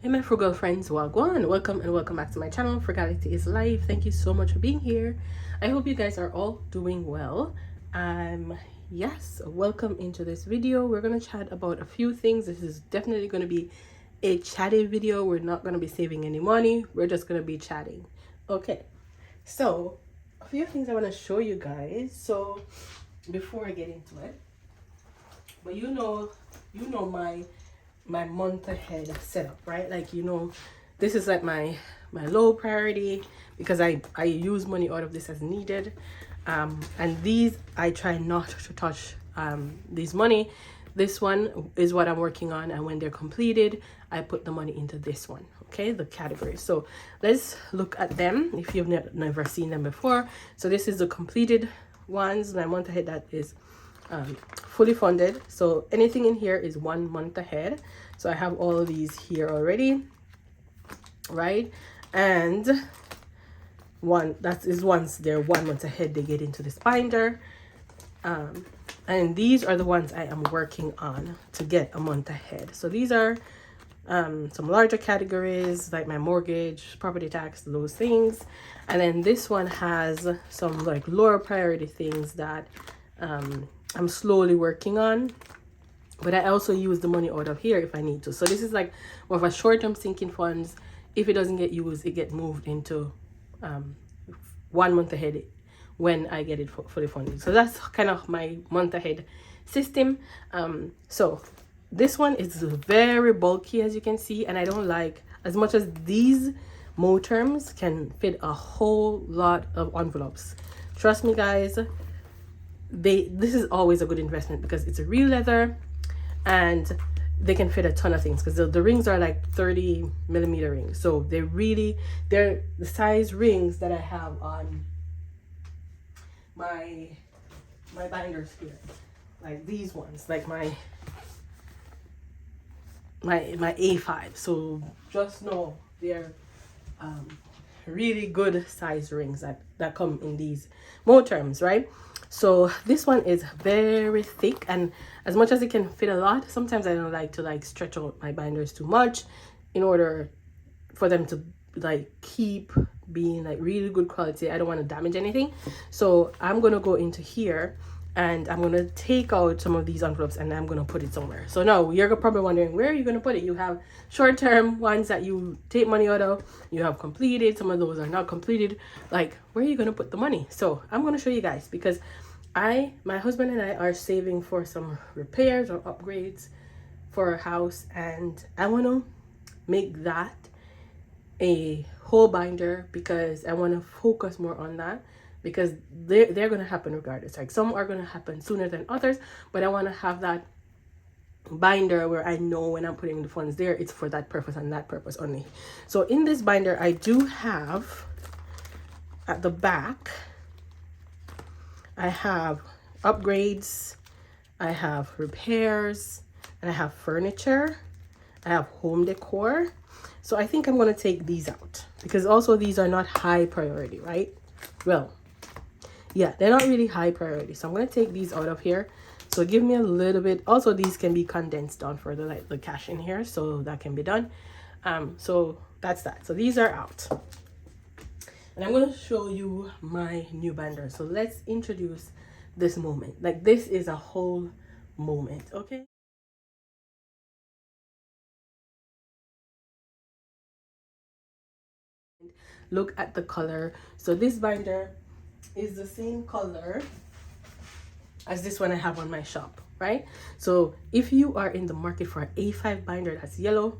Hey my frugal friends, wagwan, welcome and welcome back to my channel, Frugality is Life. Thank you so much for being here. I hope you guys are all doing well. Yes, welcome into this video. We're going to chat about a few things. This is definitely going to be a chatty video. We're not going to be saving any money. We're just going to be chatting. Okay, so a few things I want to show you guys. So before I get into it, but you know my month ahead setup, right? Like, this is like my low priority because I use money out of this as needed, and these I try not to touch. These money, this one is what I'm working on, and when they're completed I put the money into this one, okay, the categories. So let's look at them if you've never seen them before. So this is the completed ones, my month ahead, that is fully funded. So anything in here is 1 month ahead. So I have all of these here already, right? And that is once they're 1 month ahead, they get into this binder. And these are the ones I am working on to get a month ahead. So these are some larger categories like my mortgage, property tax, those things. And then this one has some like lower priority things that I'm slowly working on, but I also use the money out of here if I need to. So this is like more of a short-term sinking funds. If it doesn't get used, it get moved into 1 month ahead when I get it fully funded. So that's kind of my month ahead system. So this one is very bulky, as you can see, and I don't like, as much as these terms can fit a whole lot of envelopes. Trust me guys, this is always a good investment because it's a real leather and they can fit a ton of things, because the rings are like 30mm rings. So they're the size rings that I have on my binders here, like these ones, like my A5. So just know they're really good size rings that come in these terms, right? So this one is very thick, and as much as it can fit a lot, sometimes I don't like to like stretch out my binders too much in order for them to like keep being like really good quality. I don't want to damage anything. So I'm gonna go into here and I'm gonna take out some of these envelopes and I'm gonna put it somewhere. So now you're probably wondering, where are you gonna put it? You have short-term ones that you take money out of, you have completed, some of those are not completed. Like, where are you gonna put the money? So I'm gonna show you guys, because my husband and I are saving for some repairs or upgrades for our house, and I want to make that a whole binder because I want to focus more on that, because they're going to happen regardless. Like, some are going to happen sooner than others, but I want to have that binder where I know when I'm putting the funds there, it's for that purpose and that purpose only. So in this binder, I do have at the back, I have upgrades, I have repairs, and I have furniture, I have home decor. So I think I'm going to take these out because also these are not high priority, right? Well, yeah, they're not really high priority. So I'm going to take these out of here. So give me a little bit. Also, these can be condensed down for the cash in here, so that can be done. So that's that. So these are out. And I'm going to show you my new binder. So let's introduce this moment. Like, this is a whole moment, okay? Look at the color. So this binder is the same color as this one I have on my shop, right? So if you are in the market for an A5 binder that's yellow,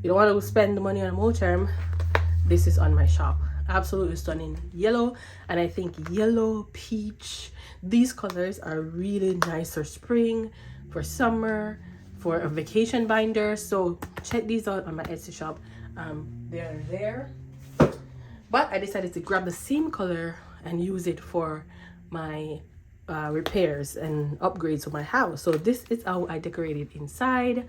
you don't want to spend the money on a term, this is on my shop. Absolutely stunning yellow. And I think yellow, peach, these colors are really nice for spring, for summer, for a vacation binder. So check these out on my Etsy shop. They're there, but I decided to grab the same color and use it for my repairs and upgrades to my house. So this is how I decorated inside.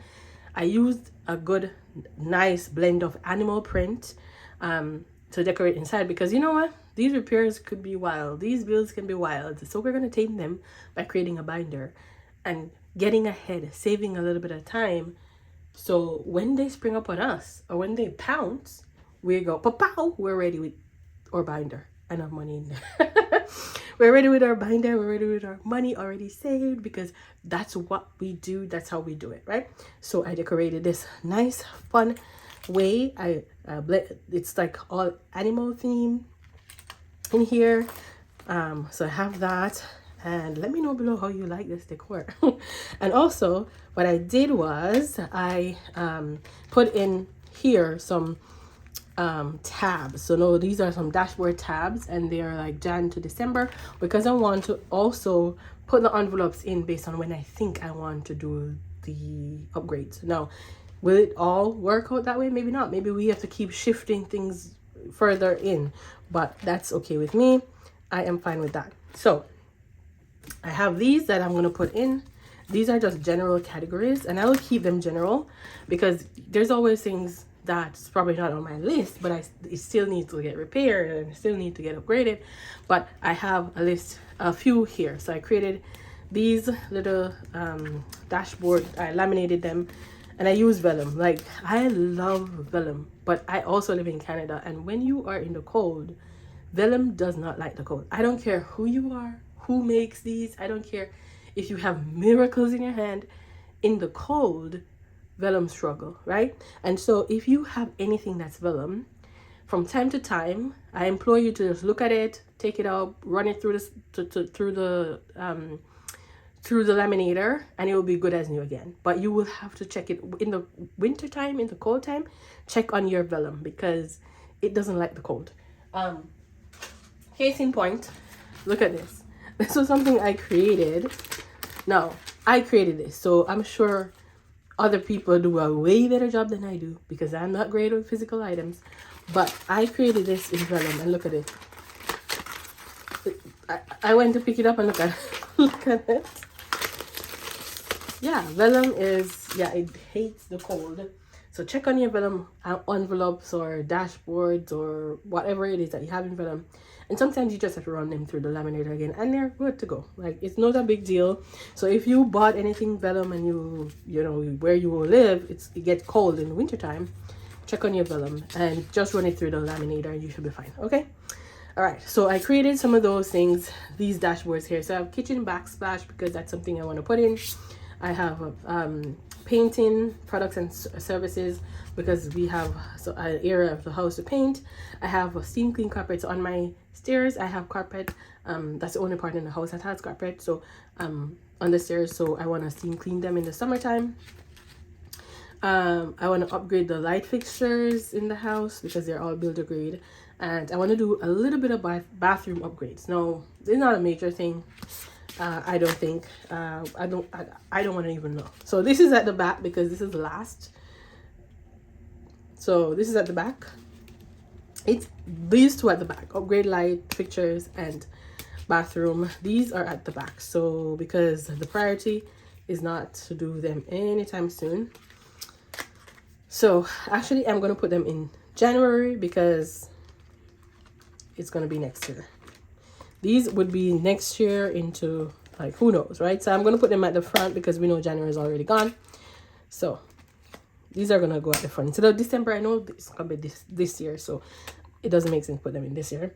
I used a good nice blend of animal print to decorate inside, because you know what, these repairs could be wild, these builds can be wild. So we're going to tame them by creating a binder and getting ahead, saving a little bit of time So when they spring up on us or when they pounce, we go, pow, we're ready with our binder and our money in there. We're ready with our binder, we're ready with our money already saved, because that's what we do, that's how we do it, right? So I decorated this nice, fun way. It's like all animal theme in here. So I have that, and let me know below how you like this decor. And also what I did was I put in here some tabs. So no, these are some dashboard tabs, and they are like Jan to December, because I want to also put the envelopes in based on when I think I want to do the upgrades. Now, will it all work out that way? Maybe not. Maybe we have to keep shifting things further in, but that's okay with me. I am fine with that. So I have these that I'm going to put in. These are just general categories, and I will keep them general because there's always things that's probably not on my list, but it still needs to get repaired and still need to get upgraded. But I have a few here. So I created these little dashboard. I laminated them, and I use vellum. Like, I love vellum, but I also live in Canada, and when you are in the cold, vellum does not like the cold. I don't care who you are, who makes these. I don't care if you have miracles in your hand. In the cold, vellum struggle, right? And so if you have anything that's vellum, from time to time, I implore you to just look at it, take it out, run it through this through the laminator, and it will be good as new again. But you will have to check it in the winter time, in the cold time. Check on your vellum because it doesn't like the cold. Case in point, look at this. This was something I created. Now, I created this, so I'm sure other people do a way better job than I do because I'm not great with physical items. But I created this in vellum, and look at it. I went to pick it up and look at look at it. Yeah, vellum is, it hates the cold. So check on your vellum envelopes or dashboards or whatever it is that you have in vellum. And sometimes you just have to run them through the laminator again, and they're good to go. Like, it's not a big deal. So if you bought anything vellum and you know where you will live, it gets cold in the wintertime, check on your vellum and just run it through the laminator and you should be fine. Okay. All right. So I created some of those things, these dashboards here. So I have kitchen backsplash because that's something I want to put in. I have painting products and services because we have an area of the house to paint. I have a steam clean carpet. So on my stairs I have carpet. That's the only part in the house that has carpet. So on the stairs, so I want to steam clean them in the summertime. I want to upgrade the light fixtures in the house because they're all builder grade, and I want to do a little bit of bathroom upgrades. No, it's not a major thing. I don't think. I don't want to even know. So this is at the back because this is last. So this is at the back. It's these two at the back. Upgrade light fixtures and bathroom. These are at the back. So because the priority is not to do them anytime soon. So actually I'm going to put them in January because it's going to be next year. These would be next year into, like, who knows, right? So I'm going to put them at the front because we know January is already gone. So these are going to go at the front. Instead of December, I know it's going to be this year. So it doesn't make sense to put them in this year.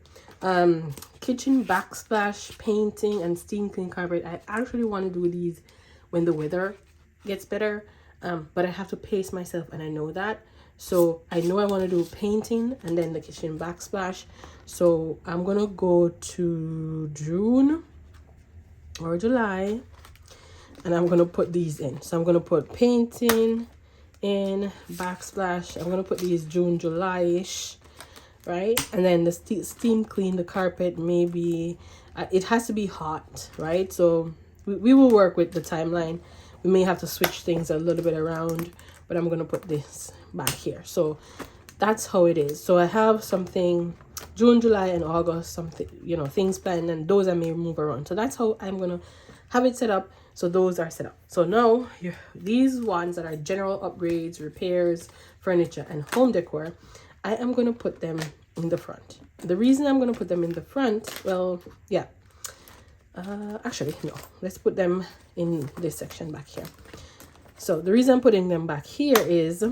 Kitchen backsplash, painting, and steam clean carpet. I actually want to do these when the weather gets better. But I have to pace myself, and I know that. So I know I want to do painting and then the kitchen backsplash. So I'm going to go to June or July, and I'm going to put these in. So I'm going to put painting in, backsplash. I'm going to put these June, July-ish, right? And then the steam clean the carpet, maybe it has to be hot, right? So we will work with the timeline. We may have to switch things a little bit around, but I'm going to put this back here. So that's how it is. So I have something June, July, and August, something, things planned, and those I may move around. So that's how I'm going to have it set up. So those are set up. So now these ones that are general upgrades, repairs, furniture, and home decor, I am going to put them in the front. The reason I'm going to put them in the front, well, yeah. Actually, no. Let's put them in this section back here. So the reason I'm putting them back here is,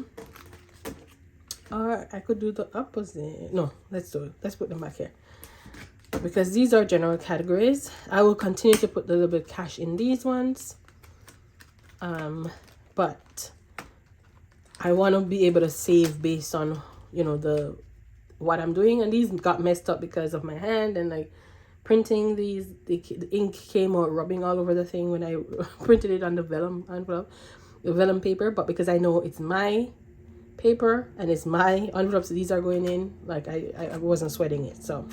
or I could do the opposite. No, let's put them back here, because these are general categories. I will continue to put a little bit of cash in these ones, but I want to be able to save based on, you know, what I'm doing. And these got messed up because of my hand and like printing these. The ink came out rubbing all over the thing when I printed it on the vellum envelope, the vellum paper. But because I know it's my paper and it's my envelopes, these are going in, like I wasn't sweating it. So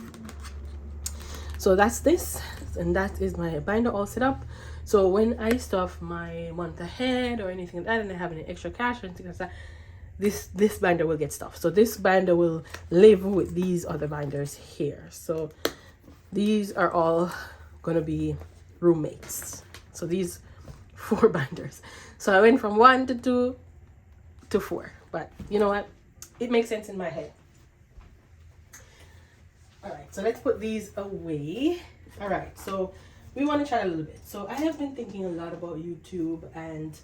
that's this, and that is my binder all set up. So when I stuff my month ahead or anything like that, and I have any extra cash or anything like that, this binder will get stuffed. So this binder will live with these other binders here. So these are all gonna be roommates. So these 4 binders. So I went from 1 to 2 to 4, but you know what? It makes sense in my head. All right, so let's put these away. All right, so we want to chat a little bit. So I have been thinking a lot about YouTube and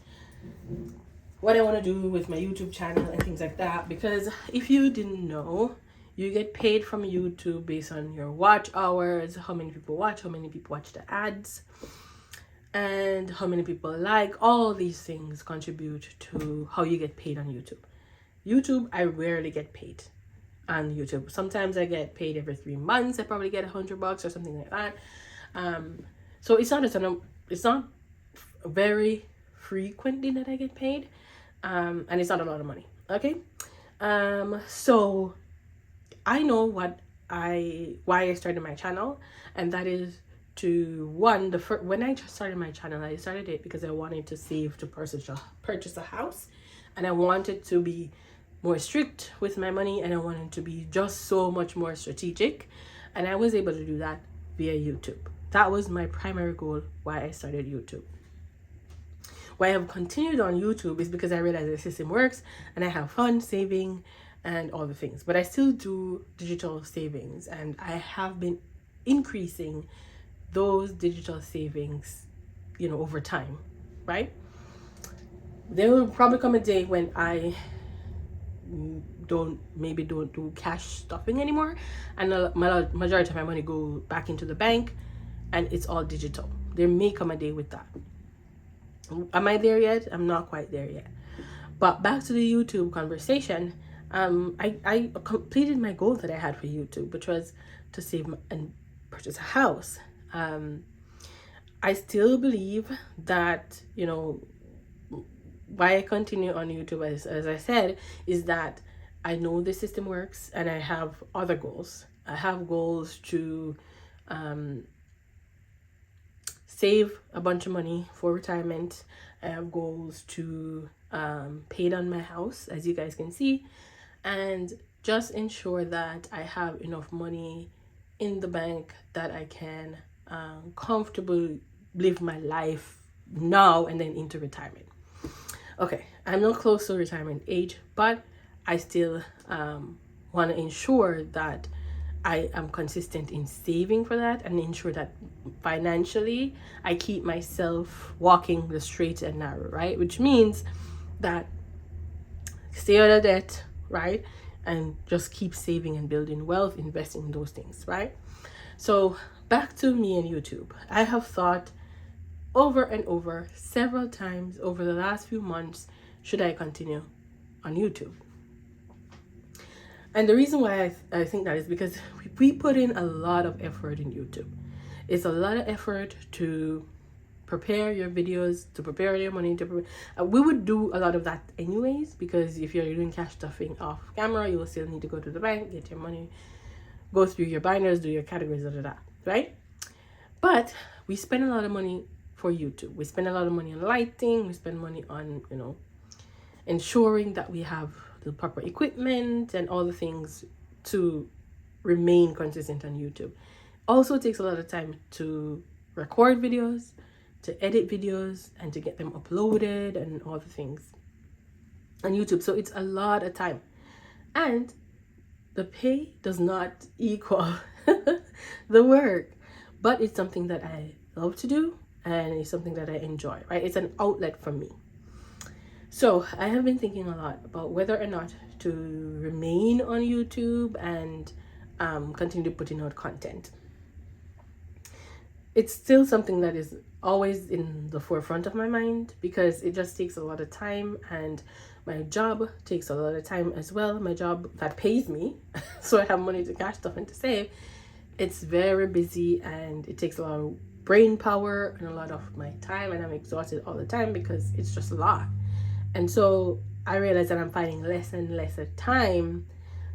what I want to do with my YouTube channel and things like that, because if you didn't know, you get paid from YouTube based on your watch hours, how many people watch, how many people watch the ads, and how many people like. All these things contribute to how you get paid on YouTube. YouTube, I rarely get paid on YouTube. Sometimes I get paid every 3 months. I probably get $100 or something like that. So it's not very frequently that I get paid, and it's not a lot of money. Okay, so I know why I started my channel, and that is to when I started my channel, I started it because I wanted to save to purchase a house, and I wanted to be more strict with my money, and I wanted to be just so much more strategic, and I was able to do that via YouTube. That was my primary goal why I started YouTube. Why I have continued on YouTube is because I realized the system works and I have fun saving and all the things. But I still do digital savings, and I have been increasing those digital savings, you know, over time, right? There will probably come a day when I don't do cash stuffing anymore, and the majority of my money go back into the bank and it's all digital. There may come a day with that. Am I there yet? I'm not quite there yet. But back to the YouTube conversation, I completed my goal that I had for YouTube, which was to save and purchase a house. I still believe that, you know, why I continue on YouTube, as I said, is that I know the system works, and I have other goals. I have goals to save a bunch of money for retirement. I have goals to pay down my house, as you guys can see, and just ensure that I have enough money in the bank that I can comfortably live my life now and then into retirement. Okay, I'm not close to retirement age, but I still want to ensure that I am consistent in saving for that, and ensure that financially I keep myself walking the straight and narrow, right? Which means that stay out of debt, right? And just keep saving and building wealth, investing in those things, right? So back to me and YouTube. I have thought over and over several times over the last few months, should I continue on YouTube? And the reason why I think that is because we put in a lot of effort in YouTube. It's a lot of effort to prepare your videos, to prepare your money, we would do a lot of that anyways, because if you're doing cash stuffing off camera, you will still need to go to the bank, get your money, go through your binders, do your categories, right? But we spend a lot of money for YouTube. We spend a lot of money on lighting. We spend money on, you know, ensuring that we have the proper equipment and all the things to remain consistent on YouTube. Also, it takes a lot of time to record videos, to edit videos, and to get them uploaded and all the things on YouTube. So it's a lot of time, and the pay does not equal the work, but it's something that I love to do, and it's something that I enjoy, right? It's an outlet for me. So I have been thinking a lot about whether or not to remain on YouTube and continue putting out content. It's still something that is always in the forefront of my mind because it just takes a lot of time, and my job takes a lot of time as well. My job that pays me so I have money to cash stuff and to save, it's very busy and it takes a lot of brain power and a lot of my time, and I'm exhausted all the time because it's just a lot. And so I realize that I'm finding less and less time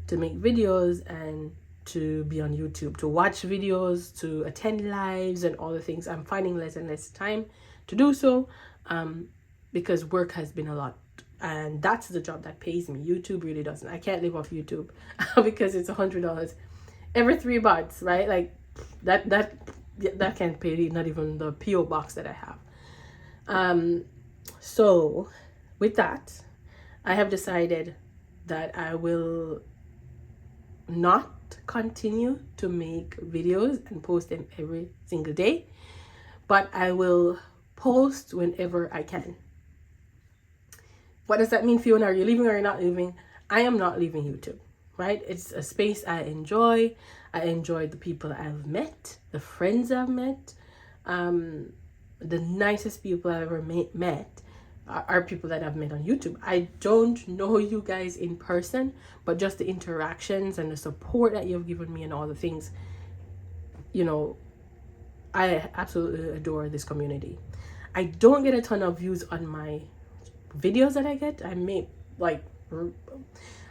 to make videos and to be on YouTube, to watch videos, to attend lives and all the things. I'm finding less and less time to do so because work has been a lot. And that's the job that pays me. YouTube really doesn't. I can't live off YouTube because it's $100 every 3 months, right? Like that can't pay not even the PO box that I have. So with that, I have decided that I will not continue to make videos and post them every single day, but I will post whenever I can. What does that mean, Fiona? Are you leaving or you're not leaving? I am not leaving YouTube, right? It's a space I enjoy. I enjoy the people I've met, the friends I've met. The nicest people I've ever met are people that I've met on YouTube. I don't know you guys in person, but just the interactions and the support that you've given me and all the things, you know, I absolutely adore this community. I don't get a ton of views on my videos that I get.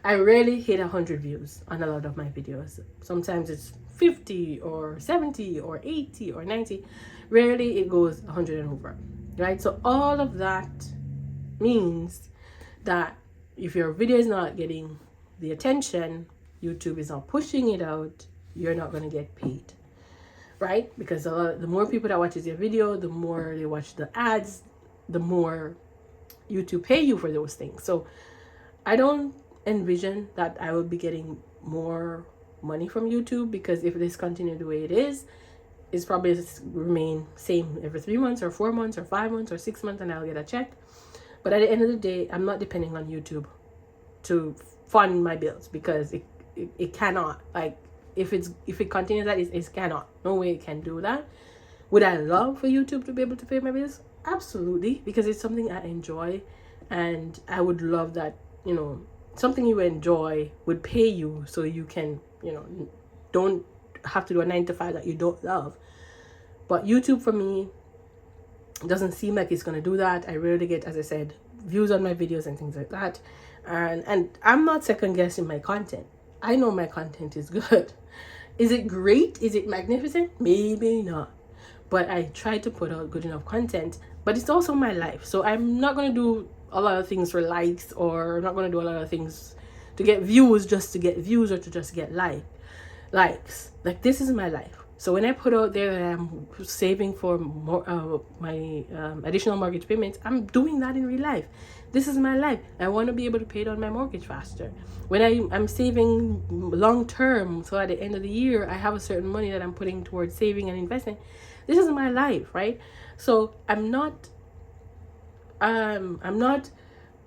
I rarely hit 100 views on a lot of my videos. Sometimes it's 50 or 70 or 80 or 90. Rarely it goes 100 and over, right? So all of that means that if your video is not getting the attention, YouTube is not pushing it out, you're not going to get paid, right? Because the more people that watches your video, the more they watch the ads, the more YouTube pay you for those things. So I don't envision that I will be getting more money from YouTube, because if this continues the way it is, it's probably remain same every 3 months or 4 months or 5 months or 6 months, and I'll get a check. But at the end of the day, I'm not depending on YouTube to fund my bills, because it cannot. Like, if it continues that, it cannot. No way it can do that. Would I love for YouTube to be able to pay my bills? Absolutely, because it's something I enjoy, and I would love that, you know, something you enjoy would pay you so you can, you know, don't have to do a 9 to 5 that you don't love. But YouTube for me doesn't seem like it's going to do that. I rarely get, as I said, views on my videos and things like that. And I'm not second guessing my content. I know my content is good. Is it great? Is it magnificent? Maybe not. But I try to put out good enough content. But it's also my life. So I'm not going to do a lot of things for likes, or I'm not going to do a lot of things to get views just to get views or to just get likes. Like, this is my life. So when I put out there that I'm saving for more, my additional mortgage payments, I'm doing that in real life. This is my life. I want to be able to pay down my mortgage faster. When I'm saving long term, so at the end of the year, I have a certain money that I'm putting towards saving and investing. This is my life, right? So I'm not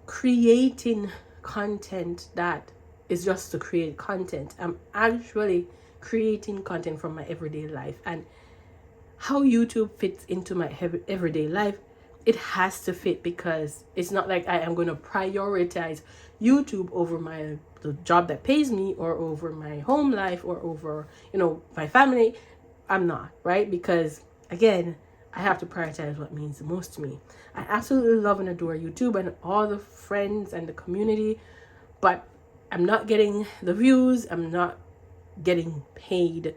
creating content that is just to create content. I'm actually creating content from my everyday life. And how YouTube fits into my everyday life, it has to fit, because it's not like I am going to prioritize YouTube over the job that pays me, or over my home life, or over, you know, my family. I'm not, right? Because again, I have to prioritize what means the most to me. I absolutely love and adore YouTube and all the friends and the community, but I'm not getting the views. I'm not getting paid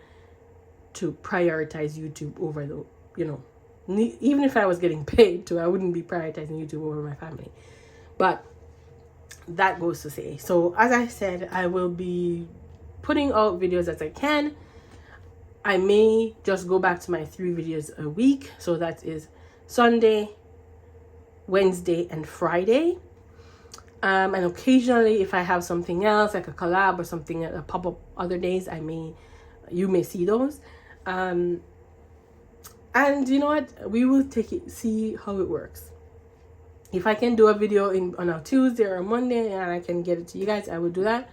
to prioritize YouTube over the, you know, even if I was getting paid to, I wouldn't be prioritizing YouTube over my family. But that goes to say, so as I said, I will be putting out videos as I can. I may just go back to my 3 videos a week. So that is Sunday, Wednesday, and Friday. And occasionally, if I have something else, like a collab or something, a pop-up other days, you may see those. And you know what? We will see how it works. If I can do a video on a Tuesday or a Monday and I can get it to you guys, I will do that.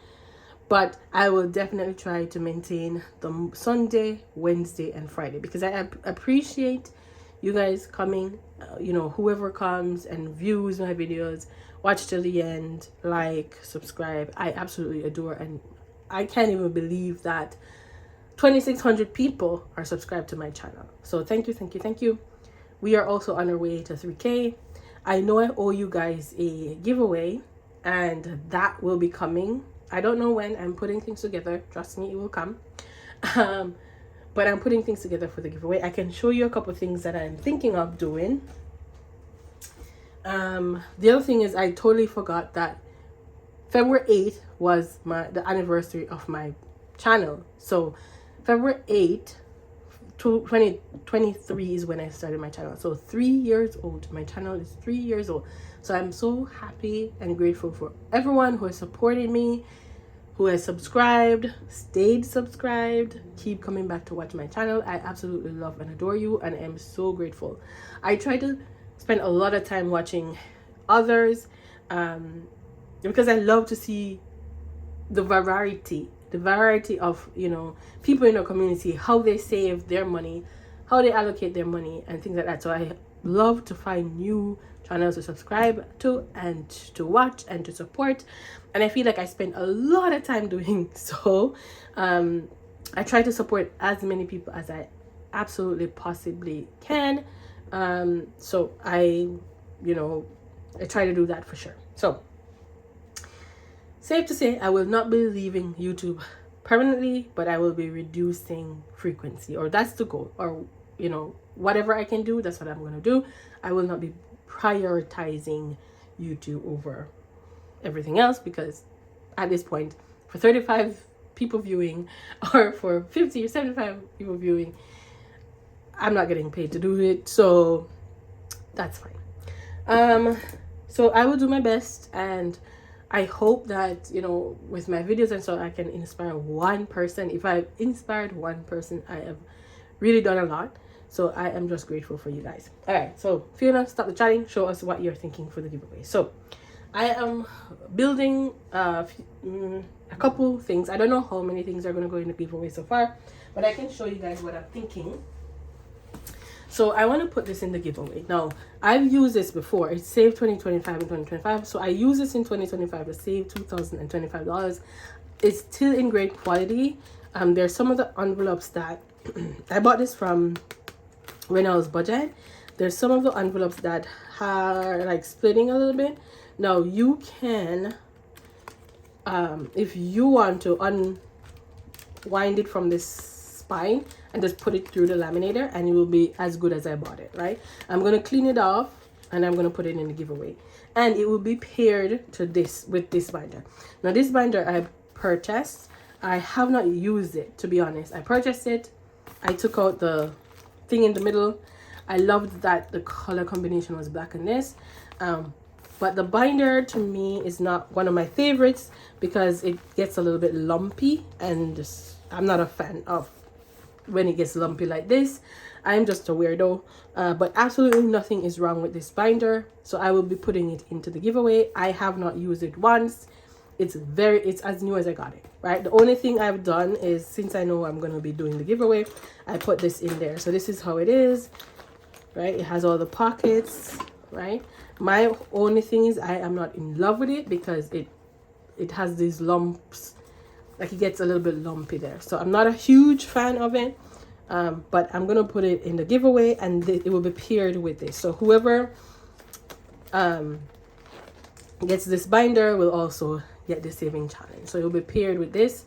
But I will definitely try to maintain the Sunday, Wednesday, and Friday, because I appreciate you guys coming, whoever comes and views my videos, watch till the end, like, subscribe. I absolutely adore, and I can't even believe that 2,600 people are subscribed to my channel. So thank you, thank you, thank you. We are also on our way to 3K. I know I owe you guys a giveaway, and that will be coming. I don't know when. I'm putting things together. Trust me, it will come. But I'm putting things together for the giveaway. I can show you a couple things that I'm thinking of doing. The other thing is, I totally forgot that February 8th was the anniversary of my channel. So February 8th, 2023 is when I started my channel. So 3 years old. My channel is 3 years old. So I'm so happy and grateful for everyone who has supported me, who has subscribed, stayed subscribed, keep coming back to watch my channel. I absolutely love and adore you, and I am so grateful. I try to spend a lot of time watching others, because I love to see the variety of, people in our community, how they save their money, how they allocate their money, and things like that. So I love to find new channels to subscribe to and to watch and to support, and I feel like I spend a lot of time doing so. I try to support as many people as I absolutely possibly can. So I try to do that for sure. So safe to say, I will not be leaving YouTube permanently, but I will be reducing frequency, or that's the goal, or whatever I can do, that's what I'm going to do. I will not be prioritizing YouTube over everything else, because at this point, for 35 people viewing or for 50 or 75 people viewing, I'm not getting paid to do it, so that's fine. So I will do my best, and I hope that with my videos and so I can inspire one person. If I've inspired one person, I have really done a lot. So I am just grateful for you guys. All right, so Fiona, stop the chatting. Show us what you're thinking for the giveaway. So I am building a couple things. I don't know how many things are going to go in the giveaway so far, but I can show you guys what I'm thinking. So I want to put this in the giveaway. Now, I've used this before. It saved $2025 in 2025. So I use this in 2025 to save $2,025. It's still in great quality. There's some of the envelopes that I bought this from when I was budget. There's some of the envelopes that are like splitting a little bit. Now you can, if you want to unwind it from this spine and just put it through the laminator, and it will be as good as I bought it, right? I'm going to clean it off, and I'm going to put it in the giveaway, and it will be paired to this with this binder. Now this binder I purchased. I have not used it, to be honest. I purchased it. I took out the thing in the middle. I loved that the color combination was black and this. But the binder to me is not one of my favorites because it gets a little bit lumpy, and I'm not a fan of when it gets lumpy like this. I'm just a weirdo. But absolutely nothing is wrong with this binder. So I will be putting it into the giveaway. I have not used it once. It's as new as I got it, right? The only thing I've done is, since I know I'm going to be doing the giveaway, I put this in there. So this is how it is, right? It has all the pockets, right? My only thing is I am not in love with it because it has these lumps, like it gets a little bit lumpy there. So I'm not a huge fan of it, but I'm going to put it in the giveaway, and it will be paired with this. So whoever gets this binder will also get the saving challenge. So it will be paired with this.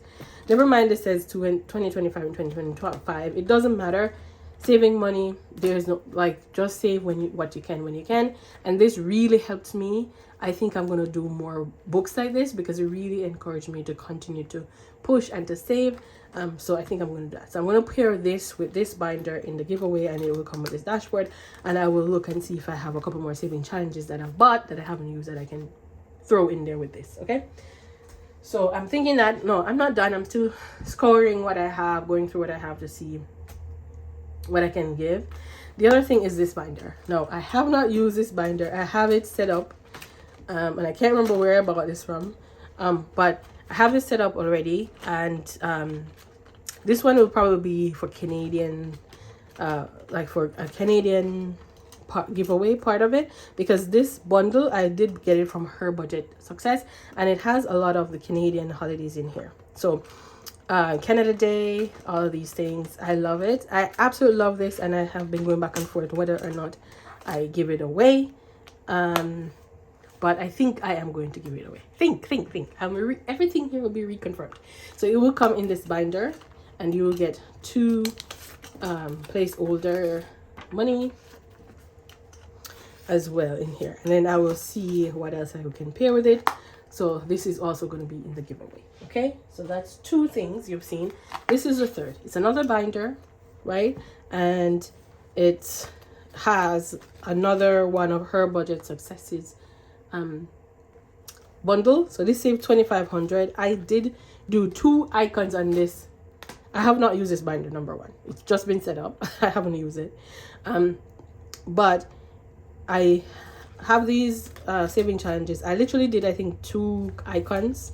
Never mind, it says 2025 and 2025. It doesn't matter. Saving money, there's no, like, just save what you can. And this really helped me. I think I'm going to do more books like this because it really encouraged me to continue to push and to save. So I think I'm going to do that. So I'm going to pair this with this binder in the giveaway, and it will come with this dashboard. And I will look and see if I have a couple more saving challenges that I've bought that I haven't used that I can throw in there with this. Okay, so I'm thinking that, no, I'm not done. I'm still scouring what I have, going through what I have to see what I can give. The other thing is this binder. No, I have not used this binder. I have it set up, and I can't remember where I bought this from, but I have it set up already, and this one will probably be for Canadian, like for a Canadian giveaway part of it, because this bundle I did get it from Her Budget Success, and it has a lot of the Canadian holidays in here. So Canada Day, all of these things, I love it. I absolutely love this, and I have been going back and forth whether or not I give it away, but I think I am going to give it away. Think. Everything here will be reconfirmed. So it will come in this binder, and you will get 2 placeholder money as well in here, and then I will see what else I can pair with it. So this is also going to be in the giveaway. Okay, so that's 2 things you've seen. This is the third. It's another binder, right? And it has another one of Her Budget Successes bundle. So this saved $2,500. I did do 2 icons on this. I have not used this binder, number 1. It's just been set up. I haven't used it, but I have these saving challenges. I literally did, I think, 2 icons,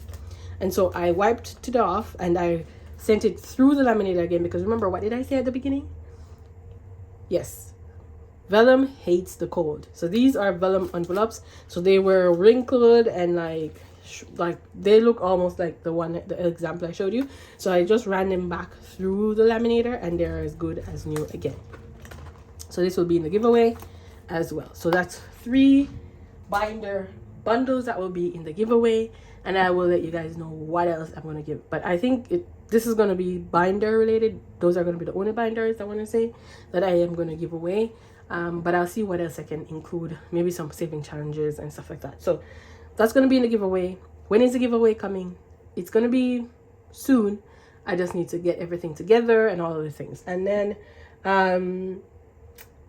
and so I wiped it off and I sent it through the laminator again, because remember, what did I say at the beginning? Yes, vellum hates the cold. So these are vellum envelopes, so they were wrinkled and like they look almost like the example I showed you. So I just ran them back through the laminator, and they're as good as new again. So this will be in the giveaway as well. So that's 3 binder bundles that will be in the giveaway, and I will let you guys know what else I'm going to give. But I think this is going to be binder related. Those are going to be the only binders I want to say that I am going to give away, but I'll see what else I can include, maybe some saving challenges and stuff like that. So that's going to be in the giveaway. When is the giveaway coming? It's going to be soon. I just need to get everything together and all of the things, and then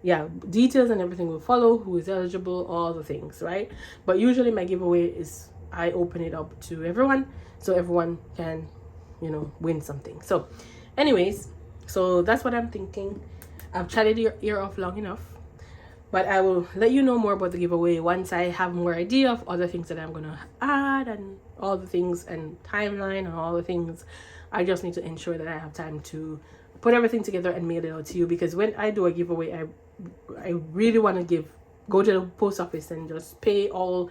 yeah, details and everything will follow, who is eligible, all the things, right? But usually my giveaway is I open it up to everyone, so everyone can, you know, win something. So anyways, so that's what I'm thinking. I've chatted your ear off long enough, but I will let you know more about the giveaway once I have more idea of other things that I'm gonna add, and all the things, and timeline, and all the things. I just need to ensure that I have time to put everything together and mail it out to you, because when I do a giveaway, I really want to go to the post office and just pay all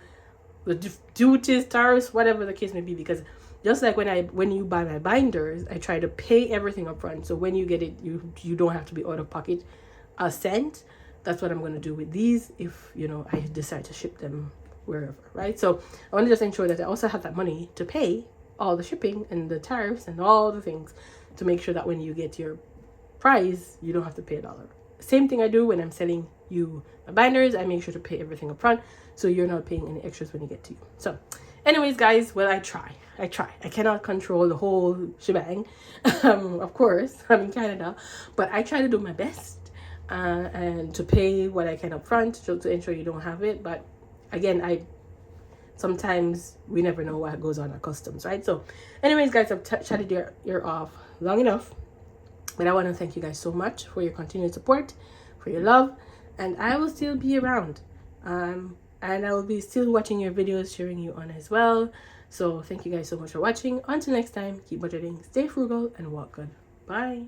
the duties, tariffs, whatever the case may be, because just like when you buy my binders, I try to pay everything up front, so when you get it, you don't have to be out of pocket a cent. That's what I'm going to do with these, if you know I decide to ship them wherever, right? So I want to just ensure that I also have that money to pay all the shipping and the tariffs and all the things, to make sure that when you get your prize, you don't have to pay $1. Same thing I do when I'm selling you my binders. I make sure to pay everything up front, so you're not paying any extras when you get to you. So anyways, guys, well, I try. I cannot control the whole shebang. Of course, I'm in Canada, but I try to do my best, and to pay what I can up front, to ensure you don't have it. But again, sometimes we never know what goes on at customs, right? So anyways, guys, I've chatted your ear off long enough, but I want to thank you guys so much for your continued support, for your love, and I will still be around, and I will be still watching your videos, cheering you on as well. So thank you guys so much for watching. Until next time, keep budgeting, stay frugal, and walk good. Bye.